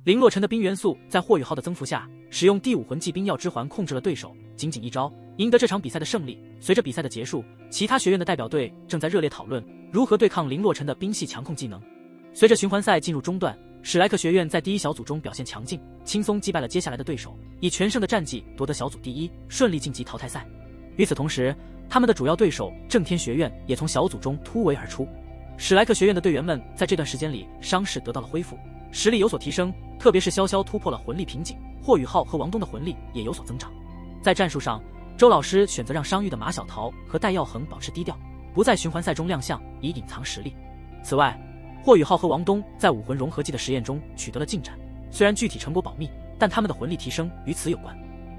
林洛尘的冰元素在霍雨浩的增幅下，使用第5魂技冰药之环控制了对手，仅仅一招赢得这场比赛的胜利。随着比赛的结束，其他学院的代表队正在热烈讨论如何对抗林洛尘的冰系强控技能。随着循环赛进入中段，史莱克学院在第1小组中表现强劲，轻松击败了接下来的对手，以全胜的战绩夺得小组第1，顺利晋级淘汰赛。与此同时，他们的主要对手正天学院也从小组中突围而出。史莱克学院的队员们在这段时间里伤势得到了恢复，实力有所提升，特别是潇潇突破了魂力瓶颈，霍雨浩和王东的魂力也有所增长。在战术上，周老师选择让伤愈的马小桃和戴耀恒保持低调，不在循环赛中亮相，以隐藏实力。此外，霍雨浩和王东在武魂融合技的实验中取得了进展，虽然具体成果保密，但他们的魂力提升与此有关。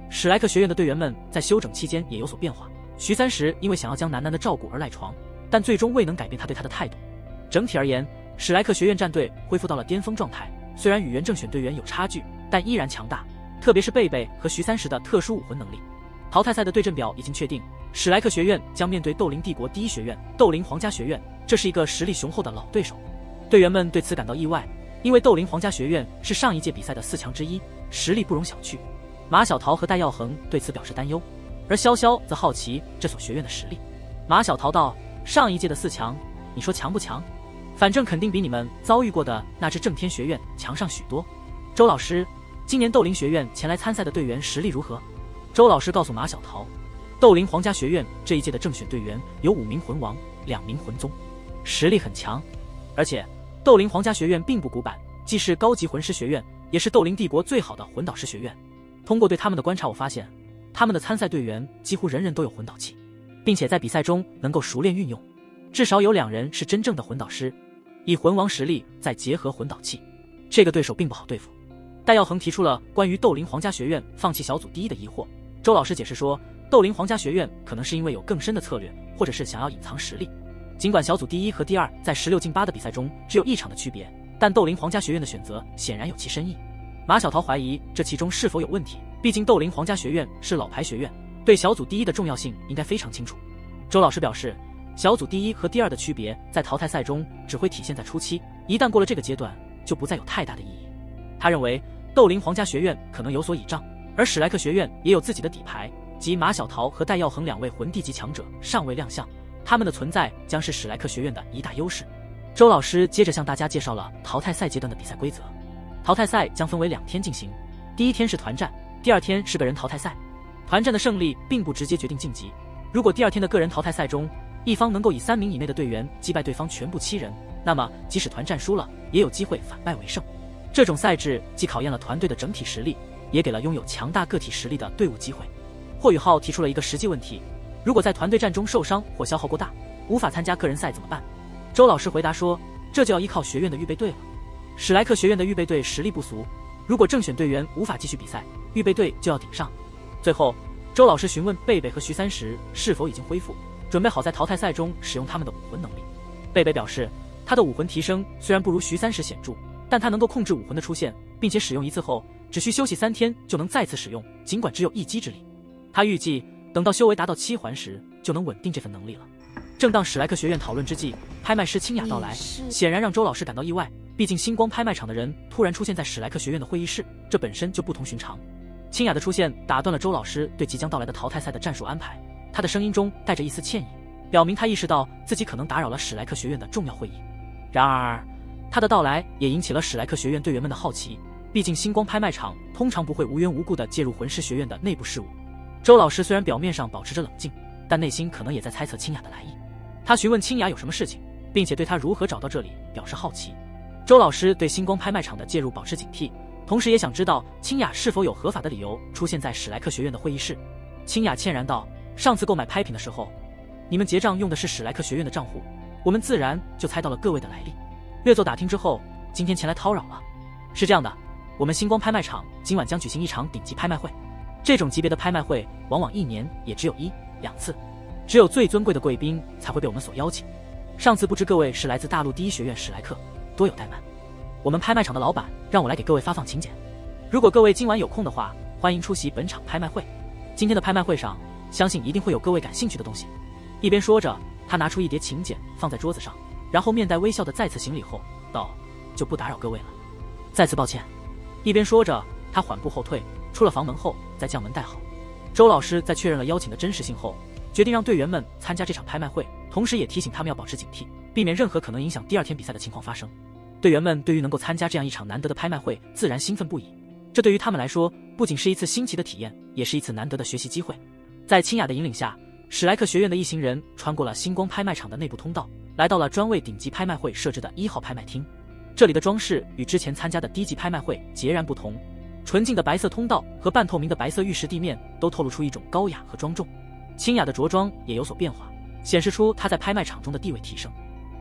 史莱克学院的队员们在休整期间也有所变化，徐三石因为想要将楠楠的照顾而赖床，但最终未能改变他对他的态度。整体而言，史莱克学院战队恢复到了巅峰状态，虽然与原正选队员有差距，但依然强大，特别是贝贝和徐三石的特殊武魂能力。淘汰赛的对阵表已经确定，史莱克学院将面对斗灵帝国第1学院斗灵皇家学院，这是一个实力雄厚的老对手。队员们对此感到意外，因为斗灵皇家学院是上一届比赛的4强之一，实力不容小觑。马小桃和戴耀恒对此表示担忧，而潇潇则好奇这所学院的实力。马小桃道：上一届的4强，你说强不强？反正肯定比你们遭遇过的那支正天学院强上许多。周老师，今年斗灵学院前来参赛的队员实力如何？周老师告诉马小桃，斗灵皇家学院这一届的正选队员有5名魂王，2名魂宗，实力很强。而且斗灵皇家学院并不古板，既是高级魂师学院，也是斗灵帝国最好的魂导师学院。通过对他们的观察，我发现他们的参赛队员几乎人人都有魂导器，并且在比赛中能够熟练运用，至少有2人是真正的魂导师，以魂王实力再结合魂导器，这个对手并不好对付。戴耀恒提出了关于斗灵皇家学院放弃小组第1的疑惑，周老师解释说，斗灵皇家学院可能是因为有更深的策略，或者是想要隐藏实力。尽管小组第1和第2在16进8的比赛中只有1场的区别，但斗灵皇家学院的选择显然有其深意。马小桃怀疑这其中是否有问题，毕竟斗灵皇家学院是老牌学院，对小组第1的重要性应该非常清楚。周老师表示，小组第1和第2的区别在淘汰赛中只会体现在初期，一旦过了这个阶段就不再有太大的意义。他认为斗灵皇家学院可能有所倚仗，而史莱克学院也有自己的底牌，即马小桃和戴耀恒2位魂帝级强者尚未亮相，他们的存在将是史莱克学院的一大优势。周老师接着向大家介绍了淘汰赛阶段的比赛规则。淘汰赛将分为2天进行，第1天是团战，第2天是个人淘汰赛。团战的胜利并不直接决定晋级，如果第2天的个人淘汰赛中，一方能够以3名以内的队员击败对方全部7人，那么即使团战输了，也有机会反败为胜。这种赛制既考验了团队的整体实力，也给了拥有强大个体实力的队伍机会。霍雨浩提出了一个实际问题，如果在团队战中受伤或消耗过大，无法参加个人赛怎么办？周老师回答说，这就要依靠学院的预备队了。史莱克学院的预备队实力不俗，如果正选队员无法继续比赛，预备队就要顶上。最后，周老师询问贝贝和徐三石是否已经恢复，准备好在淘汰赛中使用他们的武魂能力。贝贝表示，他的武魂提升虽然不如徐三石显著，但他能够控制武魂的出现，并且使用1次后只需休息3天就能再次使用，尽管只有一击之力。他预计等到修为达到7环时就能稳定这份能力了。正当史莱克学院讨论之际，拍卖师清雅到来，显然让周老师感到意外，毕竟星光拍卖场的人突然出现在史莱克学院的会议室，这本身就不同寻常。清雅的出现打断了周老师对即将到来的淘汰赛的战术安排，他的声音中带着一丝歉意，表明他意识到自己可能打扰了史莱克学院的重要会议。然而他的到来也引起了史莱克学院队员们的好奇，毕竟星光拍卖场通常不会无缘无故地介入魂师学院的内部事务。周老师虽然表面上保持着冷静，但内心可能也在猜测清雅的来意。他询问清雅有什么事情，并且对他如何找到这里表示好奇。周老师对星光拍卖场的介入保持警惕，同时也想知道清雅是否有合法的理由出现在史莱克学院的会议室。清雅歉然道，上次购买拍品的时候，你们结账用的是史莱克学院的账户，我们自然就猜到了各位的来历，略作打听之后，今天前来叨扰了。是这样的，我们星光拍卖场今晚将举行一场顶级拍卖会，这种级别的拍卖会往往1年也只有1、2次，只有最尊贵的贵宾才会被我们所邀请。上次不知各位是来自大陆第1学院史莱克，多有怠慢。我们拍卖场的老板让我来给各位发放请柬，如果各位今晚有空的话，欢迎出席本场拍卖会。今天的拍卖会上，相信一定会有各位感兴趣的东西。一边说着，他拿出一叠请柬放在桌子上，然后面带微笑的再次行礼后道：就不打扰各位了，再次抱歉。一边说着，他缓步后退，出了房门后再将门带好。周老师在确认了邀请的真实性后，决定让队员们参加这场拍卖会，同时也提醒他们要保持警惕，避免任何可能影响第二天比赛的情况发生。队员们对于能够参加这样一场难得的拍卖会自然兴奋不已，这对于他们来说不仅是一次新奇的体验，也是一次难得的学习机会。在清雅的引领下，史莱克学院的一行人穿过了星光拍卖场的内部通道，来到了专为顶级拍卖会设置的1号拍卖厅。这里的装饰与之前参加的低级拍卖会截然不同，纯净的白色通道和半透明的白色玉石地面都透露出一种高雅和庄重。清雅的着装也有所变化，显示出她在拍卖场中的地位提升。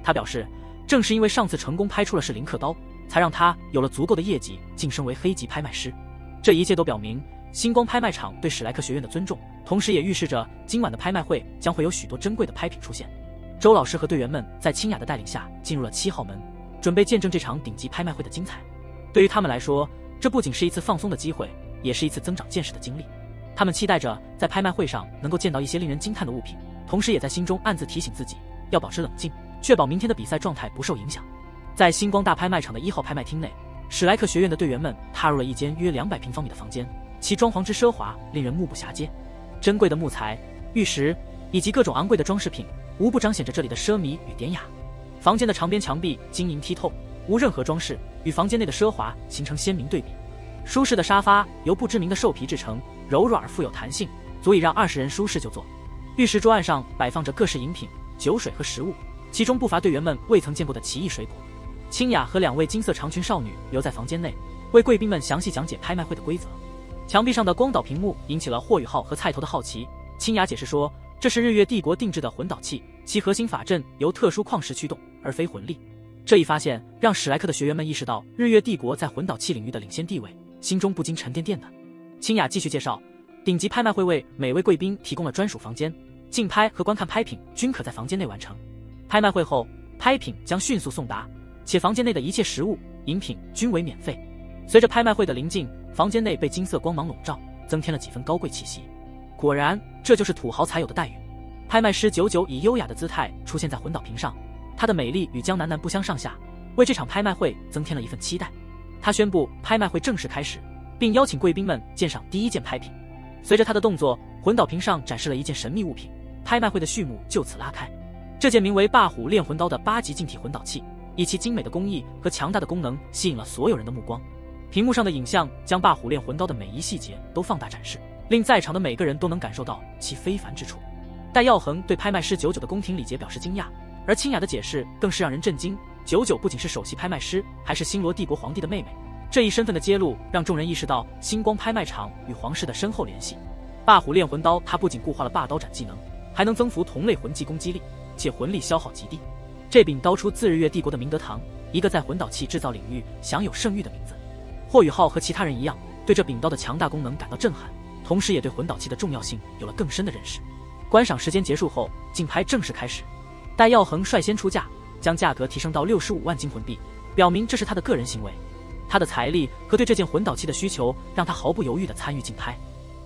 她表示，正是因为上次成功拍出了是林克刀，才让她有了足够的业绩晋升为黑级拍卖师。这一切都表明星光拍卖场对史莱克学院的尊重，同时也预示着今晚的拍卖会将会有许多珍贵的拍品出现。周老师和队员们在清雅的带领下进入了7号门，准备见证这场顶级拍卖会的精彩。对于他们来说，这不仅是一次放松的机会，也是一次增长见识的经历。他们期待着在拍卖会上能够见到一些令人惊叹的物品，同时也在心中暗自提醒自己要保持冷静，确保明天的比赛状态不受影响。在星光大拍卖场的1号拍卖厅内，史莱克学院的队员们踏入了一间约200平方米的房间，其装潢之奢华令人目不暇接。珍贵的木材、玉石以及各种昂贵的装饰品，无不彰显着这里的奢靡与典雅。房间的长边墙壁晶莹剔透，无任何装饰，与房间内的奢华形成鲜明对比。舒适的沙发由不知名的兽皮制成，柔软而富有弹性，足以让20人舒适就坐。玉石桌案上摆放着各式饮品、酒水和食物，其中不乏队员们未曾见过的奇异水果。清雅和2位金色长裙少女留在房间内，为贵宾们详细讲解拍卖会的规则。墙壁上的光导屏幕引起了霍雨浩和菜头的好奇。清雅解释说，这是日月帝国定制的魂导器，其核心法阵由特殊矿石驱动，而非魂力。这一发现让史莱克的学员们意识到日月帝国在魂导器领域的领先地位，心中不禁沉甸甸的。清雅继续介绍，顶级拍卖会为每位贵宾提供了专属房间，竞拍和观看拍品均可在房间内完成。拍卖会后，拍品将迅速送达，且房间内的一切食物、饮品均为免费。随着拍卖会的临近，房间内被金色光芒笼罩，增添了几分高贵气息。果然，这就是土豪才有的待遇。拍卖师99以优雅的姿态出现在魂导屏上，她的美丽与江楠楠不相上下，为这场拍卖会增添了一份期待。她宣布拍卖会正式开始，并邀请贵宾们鉴赏第一件拍品。随着她的动作，魂导屏上展示了一件神秘物品，拍卖会的序幕就此拉开。这件名为霸虎炼魂刀的8级净体魂导器，以其精美的工艺和强大的功能吸引了所有人的目光。屏幕上的影像将霸虎炼魂刀的每一细节都放大展示，令在场的每个人都能感受到其非凡之处。戴耀恒对拍卖师99的宫廷礼节表示惊讶，而清雅的解释更是让人震惊。99不仅是首席拍卖师，还是星罗帝国皇帝的妹妹。这一身份的揭露让众人意识到星光拍卖场与皇室的深厚联系。霸虎炼魂刀它不仅固化了霸刀斩技能，还能增幅同类魂技攻击力，且魂力消耗极低。这柄刀出自日月帝国的明德堂，一个在魂导器制造领域享有盛誉的名字。霍雨浩和其他人一样，对这柄刀的强大功能感到震撼，同时也对魂导器的重要性有了更深的认识。观赏时间结束后，竞拍正式开始。戴耀恒率先出价，将价格提升到65万金魂币，表明这是他的个人行为。他的财力和对这件魂导器的需求让他毫不犹豫地参与竞拍。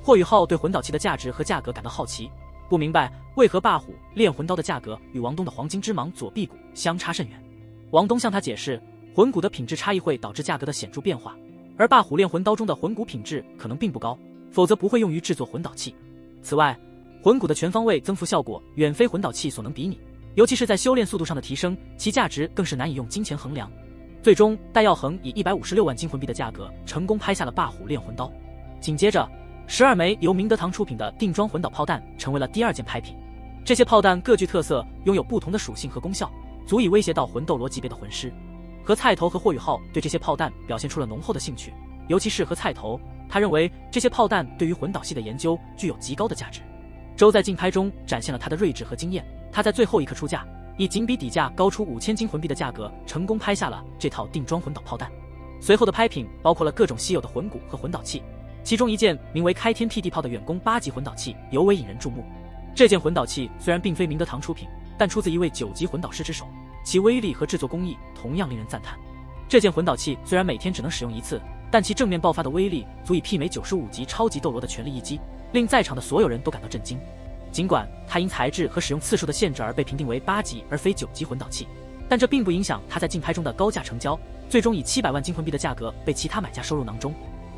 霍雨浩对魂导器的价值和价格感到好奇，不明白为何霸虎炼魂刀的价格与王东的黄金之芒左臂骨相差甚远。王东向他解释，魂骨的品质差异会导致价格的显著变化，而霸虎炼魂刀中的魂骨品质可能并不高，否则不会用于制作魂导器。此外，魂骨的全方位增幅效果远非魂导器所能比拟，尤其是在修炼速度上的提升，其价值更是难以用金钱衡量。最终，戴耀恒以156万金魂币的价格成功拍下了霸虎炼魂刀。紧接着，12枚由明德堂出品的定装魂导炮弹成为了第2件拍品。这些炮弹各具特色，拥有不同的属性和功效，足以威胁到魂斗罗级别的魂师。和菜头和霍雨浩对这些炮弹表现出了浓厚的兴趣，尤其是和菜头，他认为这些炮弹对于魂导系的研究具有极高的价值。周在竞拍中展现了他的睿智和经验，他在最后一刻出价，以仅比底价高出5000金魂币的价格成功拍下了这套定装魂导炮弹。随后的拍品包括了各种稀有的魂骨和魂导器，其中一件名为开天辟地炮的远攻8级魂导器尤为引人注目。这件魂导器虽然并非明德堂出品，但出自一位9级魂导师之手，其威力和制作工艺同样令人赞叹。这件魂导器虽然每天只能使用1次，但其正面爆发的威力足以媲美95级超级斗罗的全力一击，令在场的所有人都感到震惊。尽管它因材质和使用次数的限制而被评定为8级而非9级魂导器，但这并不影响它在竞拍中的高价成交，最终以700万金魂币的价格被其他买家收入囊中。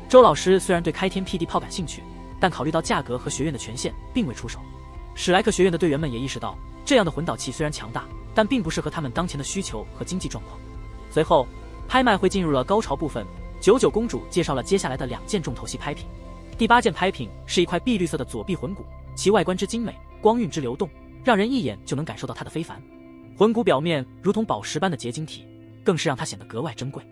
周老师虽然对开天辟地炮感兴趣，但考虑到价格和学院的权限，并未出手。史莱克学院的队员们也意识到，这样的魂导器虽然强大，但并不适合他们当前的需求和经济状况。随后，拍卖会进入了高潮部分。99公主介绍了接下来的2件重头戏拍品。第8件拍品是一块碧绿色的左臂魂骨，其外观之精美，光晕之流动，让人一眼就能感受到它的非凡。魂骨表面如同宝石般的结晶体，更是让它显得格外珍贵。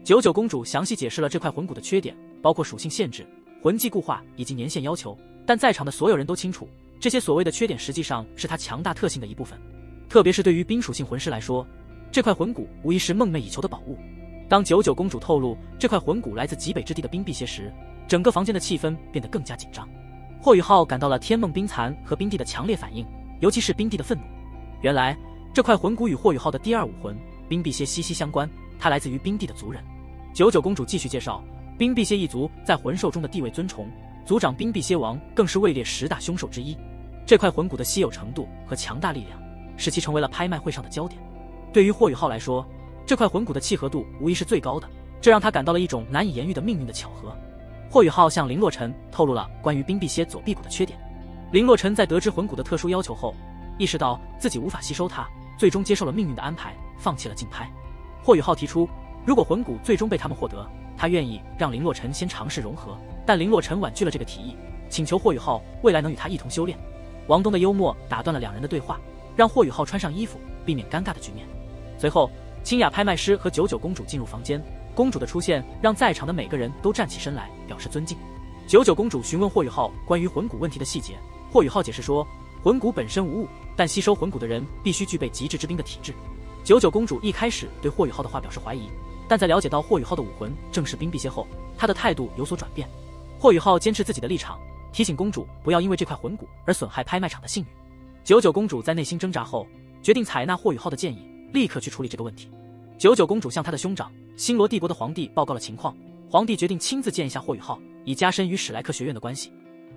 99公主详细解释了这块魂骨的缺点，包括属性限制、魂技固化以及年限要求，但在场的所有人都清楚，这些所谓的缺点实际上是它强大特性的一部分。特别是对于冰属性魂师来说，这块魂骨无疑是梦寐以求的宝物。当99公主透露这块魂骨来自极北之地的冰辟邪时，整个房间的气氛变得更加紧张。霍雨浩感到了天梦冰蚕和冰帝的强烈反应，尤其是冰帝的愤怒。原来这块魂骨与霍雨浩的第2武魂冰辟邪息息相关，它来自于冰帝的族人。99公主继续介绍，冰辟邪一族在魂兽中的地位尊崇，族长冰辟邪王更是位列10大凶兽之一。这块魂骨的稀有程度和强大力量，使其成为了拍卖会上的焦点。对于霍雨浩来说，这块魂骨的契合度无疑是最高的，这让他感到了一种难以言喻的命运的巧合。霍雨浩向林洛尘透露了关于冰辟邪左臂骨的缺点。林洛尘在得知魂骨的特殊要求后，意识到自己无法吸收它，最终接受了命运的安排，放弃了竞拍。霍雨浩提出，如果魂骨最终被他们获得，他愿意让林洛尘先尝试融合，但林洛尘婉拒了这个提议，请求霍雨浩未来能与他一同修炼。王东的幽默打断了2人的对话，让霍雨浩穿上衣服，避免尴尬的局面。随后，清雅拍卖师和99公主进入房间，公主的出现让在场的每个人都站起身来表示尊敬。99公主询问霍雨浩关于魂骨问题的细节，霍雨浩解释说，魂骨本身无物，但吸收魂骨的人必须具备极致之冰的体质。99公主一开始对霍雨浩的话表示怀疑，但在了解到霍雨浩的武魂正是冰辟邪后，她的态度有所转变。霍雨浩坚持自己的立场，提醒公主不要因为这块魂骨而损害拍卖场的信誉。99公主在内心挣扎后，决定采纳霍雨浩的建议，立刻去处理这个问题。99公主向她的兄长星罗帝国的皇帝报告了情况，皇帝决定亲自见一下霍雨浩，以加深与史莱克学院的关系。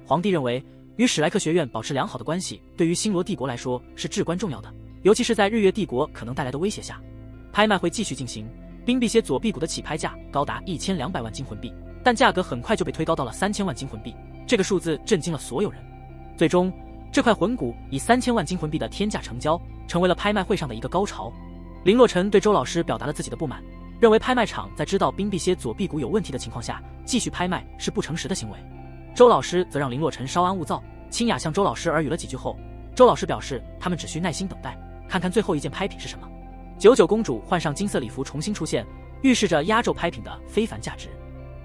皇帝认为，与史莱克学院保持良好的关系对于星罗帝国来说是至关重要的，尤其是在日月帝国可能带来的威胁下。拍卖会继续进行，冰辟邪左臂骨的起拍价高达1200万金魂币，但价格很快就被推高到了3000万金魂币，这个数字震惊了所有人。最终，这块魂骨以3000万金魂币的天价成交，成为了拍卖会上的一个高潮。林洛尘对周老师表达了自己的不满，认为拍卖场在知道冰辟邪左臂骨有问题的情况下继续拍卖是不诚实的行为。周老师则让林洛尘稍安勿躁，清雅向周老师耳语了几句后，周老师表示他们只需耐心等待，看看最后一件拍品是什么。99公主换上金色礼服重新出现，预示着压轴拍品的非凡价值。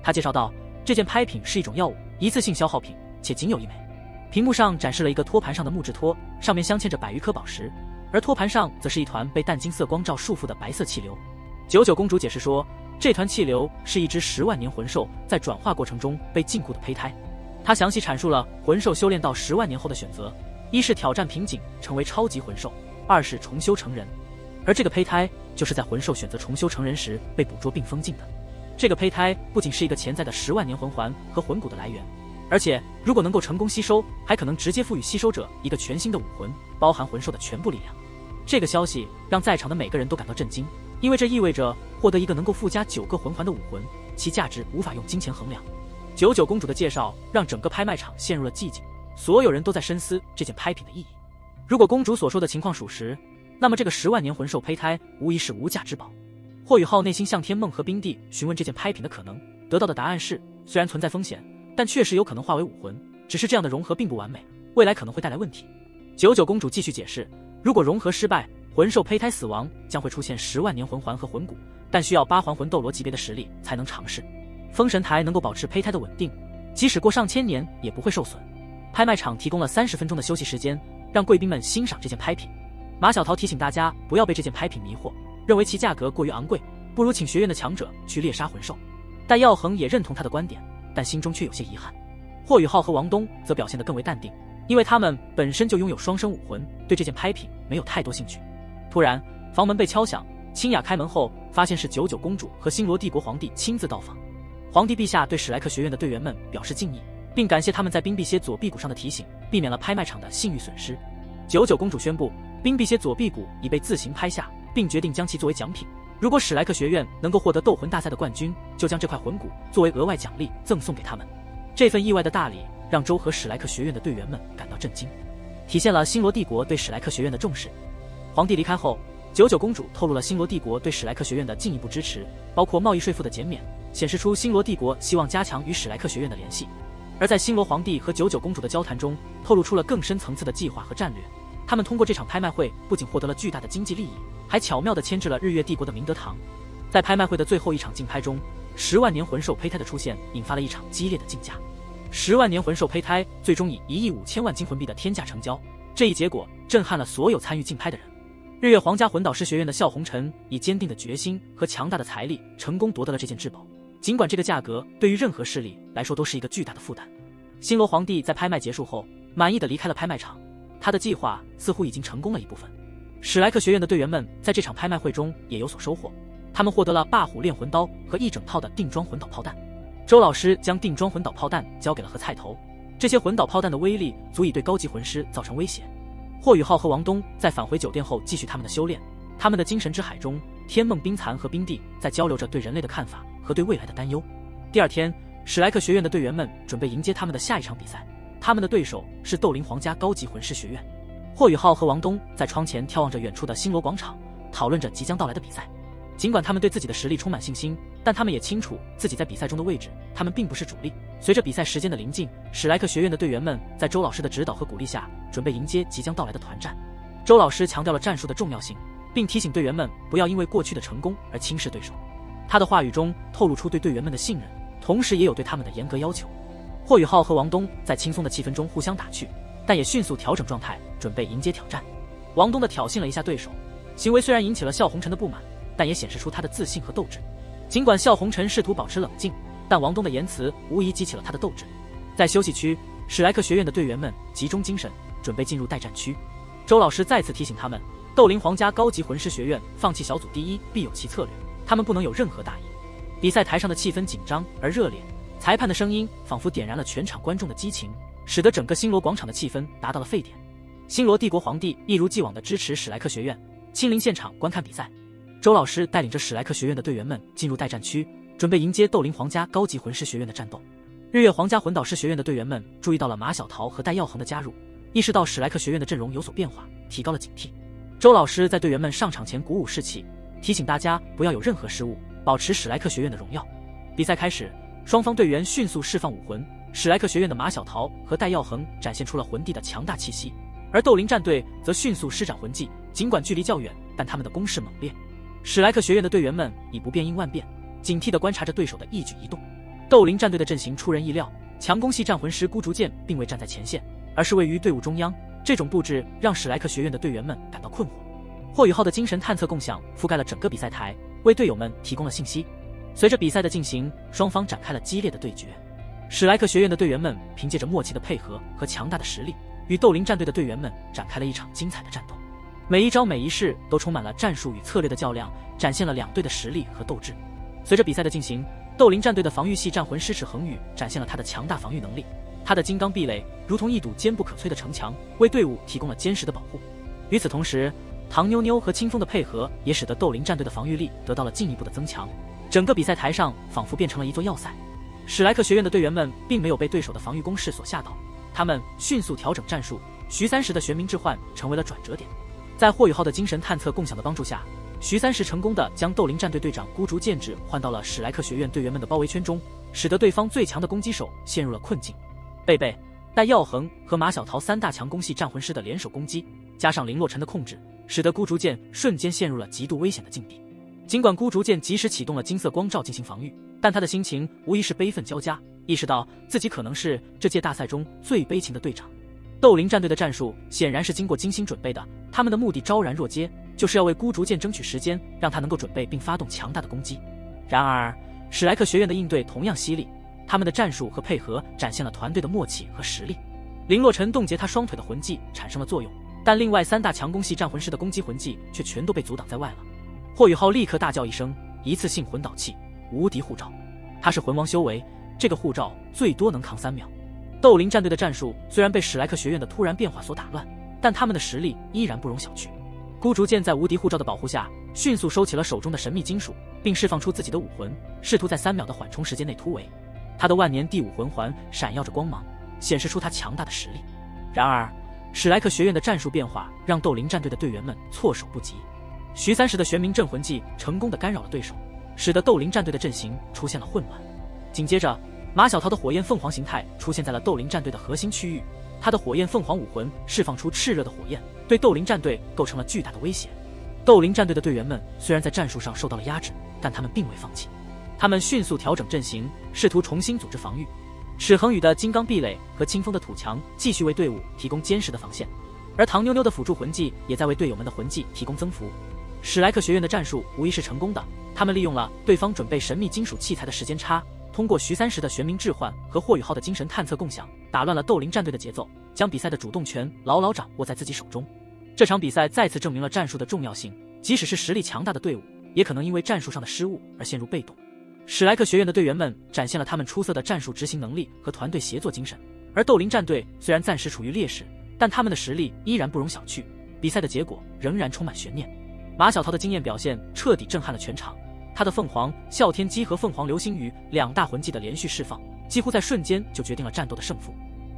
她介绍道，这件拍品是一种药物，一次性消耗品，且仅有1枚。屏幕上展示了一个托盘上的木质托，上面镶嵌着100余颗宝石，而托盘上则是一团被淡金色光照束缚的白色气流。99公主解释说，这团气流是一只10万年魂兽在转化过程中被禁锢的胚胎。她详细阐述了魂兽修炼到10万年后的选择，一是挑战瓶颈成为超级魂兽，2是重修成人。而这个胚胎就是在魂兽选择重修成人时被捕捉并封禁的。这个胚胎不仅是一个潜在的10万年魂环和魂骨的来源，而且如果能够成功吸收，还可能直接赋予吸收者一个全新的武魂，包含魂兽的全部力量。这个消息让在场的每个人都感到震惊，因为这意味着获得一个能够附加9个魂环的武魂，其价值无法用金钱衡量。99公主的介绍让整个拍卖场陷入了寂静，所有人都在深思这件拍品的意义。如果公主所说的情况属实，那么这个10万年魂兽胚胎无疑是无价之宝。霍雨浩内心向天梦和冰帝询问这件拍品的可能，得到的答案是，虽然存在风险，但确实有可能化为武魂，只是这样的融合并不完美，未来可能会带来问题。99公主继续解释，如果融合失败，魂兽胚胎死亡，将会出现10万年魂环和魂骨，但需要8还魂斗罗级别的实力才能尝试。封神台能够保持胚胎的稳定，即使过上千年也不会受损。拍卖场提供了30分钟的休息时间，让贵宾们欣赏这件拍品。马小桃提醒大家不要被这件拍品迷惑，认为其价格过于昂贵，不如请学院的强者去猎杀魂兽。但耀恒也认同他的观点，但心中却有些遗憾。霍雨浩和王东则表现得更为淡定，因为他们本身就拥有双生武魂，对这件拍品没有太多兴趣。突然，房门被敲响，清雅开门后发现是99公主和星罗帝国皇帝亲自到访。皇帝陛下对史莱克学院的队员们表示敬意，并感谢他们在冰辟邪左臂骨上的提醒，避免了拍卖场的信誉损失。99公主宣布，冰辟邪左臂骨已被自行拍下，并决定将其作为奖品，如果史莱克学院能够获得斗魂大赛的冠军，就将这块魂骨作为额外奖励赠送给他们。这份意外的大礼让周和史莱克学院的队员们感到震惊，体现了星罗帝国对史莱克学院的重视。皇帝离开后，99公主透露了星罗帝国对史莱克学院的进一步支持，包括贸易税负的减免，显示出星罗帝国希望加强与史莱克学院的联系。而在星罗皇帝和99公主的交谈中，透露出了更深层次的计划和战略。他们通过这场拍卖会不仅获得了巨大的经济利益，还巧妙地牵制了日月帝国的明德堂。在拍卖会的最后一场竞拍中，10万年魂兽胚胎的出现引发了一场激烈的竞价。10万年魂兽胚胎最终以1亿5千万金魂币的天价成交，这一结果震撼了所有参与竞拍的人。日月皇家魂导师学院的笑红尘以坚定的决心和强大的财力，成功夺得了这件至宝。尽管这个价格对于任何势力来说都是一个巨大的负担。星罗皇帝在拍卖结束后，满意地离开了拍卖场。他的计划似乎已经成功了一部分。史莱克学院的队员们在这场拍卖会中也有所收获，他们获得了霸虎炼魂刀和一整套的定装魂导炮弹。周老师将定装魂导炮弹交给了何菜头，这些魂导炮弹的威力足以对高级魂师造成威胁。霍雨浩和王东在返回酒店后继续他们的修炼，他们的精神之海中，天梦冰蚕和冰帝在交流着对人类的看法和对未来的担忧。第二天，史莱克学院的队员们准备迎接他们的下一场比赛，他们的对手是斗灵皇家高级魂师学院。霍雨浩和王东在窗前眺望着远处的星罗广场，讨论着即将到来的比赛。尽管他们对自己的实力充满信心，但他们也清楚自己在比赛中的位置，他们并不是主力。随着比赛时间的临近，史莱克学院的队员们在周老师的指导和鼓励下，准备迎接即将到来的团战。周老师强调了战术的重要性，并提醒队员们不要因为过去的成功而轻视对手。他的话语中透露出对队员们的信任，同时也有对他们的严格要求。霍雨浩和王东在轻松的气氛中互相打趣，但也迅速调整状态，准备迎接挑战。王东的挑衅了一下对手，行为虽然引起了笑红尘的不满，但也显示出他的自信和斗志。尽管笑红尘试图保持冷静，但王东的言辞无疑激起了他的斗志。在休息区，史莱克学院的队员们集中精神，准备进入待战区。周老师再次提醒他们，斗灵皇家高级魂师学院放弃小组第一必有其策略，他们不能有任何大意。比赛台上的气氛紧张而热烈，裁判的声音仿佛点燃了全场观众的激情，使得整个星罗广场的气氛达到了沸点。星罗帝国皇帝一如既往地支持史莱克学院，亲临现场观看比赛。周老师带领着史莱克学院的队员们进入待战区，准备迎接斗灵皇家高级魂师学院的战斗。日月皇家魂导师学院的队员们注意到了马小桃和戴耀恒的加入，意识到史莱克学院的阵容有所变化，提高了警惕。周老师在队员们上场前鼓舞士气，提醒大家不要有任何失误，保持史莱克学院的荣耀。比赛开始，双方队员迅速释放武魂，史莱克学院的马小桃和戴耀恒展现出了魂帝的强大气息，而斗灵战队则迅速施展魂技，尽管距离较远，但他们的攻势猛烈。史莱克学院的队员们以不变应万变，警惕地观察着对手的一举一动。斗灵战队的阵型出人意料，强攻系战魂师孤竹剑并未站在前线，而是位于队伍中央。这种布置让史莱克学院的队员们感到困惑。霍雨浩的精神探测共享覆盖了整个比赛台，为队友们提供了信息。随着比赛的进行，双方展开了激烈的对决。史莱克学院的队员们凭借着默契的配合和强大的实力，与斗灵战队的队员们展开了一场精彩的战斗。每一招每一式都充满了战术与策略的较量，展现了两队的实力和斗志。随着比赛的进行，斗灵战队的防御系战魂师赤恒宇展现了他的强大防御能力，他的金刚壁垒如同一堵坚不可摧的城墙，为队伍提供了坚实的保护。与此同时，唐妞妞和清风的配合也使得斗灵战队的防御力得到了进一步的增强，整个比赛台上仿佛变成了一座要塞。史莱克学院的队员们并没有被对手的防御攻势所吓倒，他们迅速调整战术，徐三石的玄冥之幻成为了转折点。在霍雨浩的精神探测共享的帮助下，徐三石成功地将斗灵战队队长孤竹剑指换到了史莱克学院队员们的包围圈中，使得对方最强的攻击手陷入了困境。贝贝、戴耀恒和马小桃三大强攻系战魂师的联手攻击，加上林洛尘的控制，使得孤竹剑瞬间陷入了极度危险的境地。尽管孤竹剑及时启动了金色光罩进行防御，但他的心情无疑是悲愤交加，意识到自己可能是这届大赛中最悲情的队长。斗灵战队的战术显然是经过精心准备的，他们的目的昭然若揭，就是要为孤竹剑争取时间，让他能够准备并发动强大的攻击。然而，史莱克学院的应对同样犀利，他们的战术和配合展现了团队的默契和实力。林洛尘冻结他双腿的魂技产生了作用，但另外三大强攻系战魂师的攻击魂技却全都被阻挡在外了。霍雨浩立刻大叫一声，一次性魂导器，无敌护罩。他是魂王修为，这个护罩最多能扛3秒。斗灵战队的战术虽然被史莱克学院的突然变化所打乱，但他们的实力依然不容小觑。孤竹剑在无敌护罩的保护下，迅速收起了手中的神秘金属，并释放出自己的武魂，试图在3秒的缓冲时间内突围。他的万年第5魂环闪耀着光芒，显示出他强大的实力。然而，史莱克学院的战术变化让斗灵战队的队员们措手不及。徐三石的玄冥镇魂技成功的干扰了对手，使得斗灵战队的阵型出现了混乱。紧接着，马小桃的火焰凤凰形态出现在了斗灵战队的核心区域，他的火焰凤凰武魂释放出炽热的火焰，对斗灵战队构成了巨大的威胁。斗灵战队的队员们虽然在战术上受到了压制，但他们并未放弃。他们迅速调整阵型，试图重新组织防御。史恒宇的金刚壁垒和清风的土墙继续为队伍提供坚实的防线，而唐妞妞的辅助魂技也在为队友们的魂技提供增幅。史莱克学院的战术无疑是成功的，他们利用了对方准备神秘金属器材的时间差，通过徐三石的玄冥置换和霍雨浩的精神探测共享，打乱了斗灵战队的节奏，将比赛的主动权牢牢掌握在自己手中。这场比赛再次证明了战术的重要性，即使是实力强大的队伍，也可能因为战术上的失误而陷入被动。史莱克学院的队员们展现了他们出色的战术执行能力和团队协作精神，而斗灵战队虽然暂时处于劣势，但他们的实力依然不容小觑。比赛的结果仍然充满悬念。马小桃的惊艳表现彻底震撼了全场，他的凤凰啸天机和凤凰流星雨2大魂技的连续释放，几乎在瞬间就决定了战斗的胜负。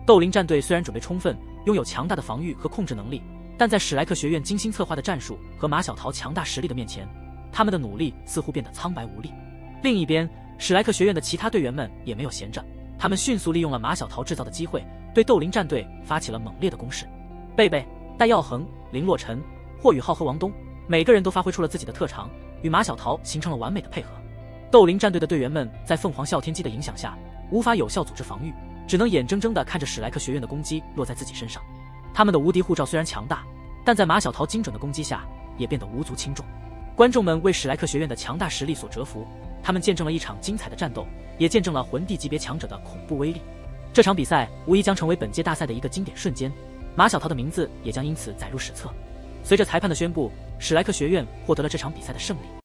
斗灵战队虽然准备充分，拥有强大的防御和控制能力，但在史莱克学院精心策划的战术和马小桃强大实力的面前，他们的努力似乎变得苍白无力。另一边，史莱克学院的其他队员们也没有闲着，他们迅速利用了马小桃制造的机会，对斗灵战队发起了猛烈的攻势。贝贝、戴耀恒、林洛尘、霍雨浩和王东，每个人都发挥出了自己的特长，与马小桃形成了完美的配合。斗灵战队的队员们在凤凰啸天机的影响下，无法有效组织防御，只能眼睁睁地看着史莱克学院的攻击落在自己身上。他们的无敌护罩虽然强大，但在马小桃精准的攻击下，也变得无足轻重。观众们为史莱克学院的强大实力所折服，他们见证了一场精彩的战斗，也见证了魂帝级别强者的恐怖威力。这场比赛无疑将成为本届大赛的一个经典瞬间，马小桃的名字也将因此载入史册。随着裁判的宣布，史莱克学院获得了这场比赛的胜利。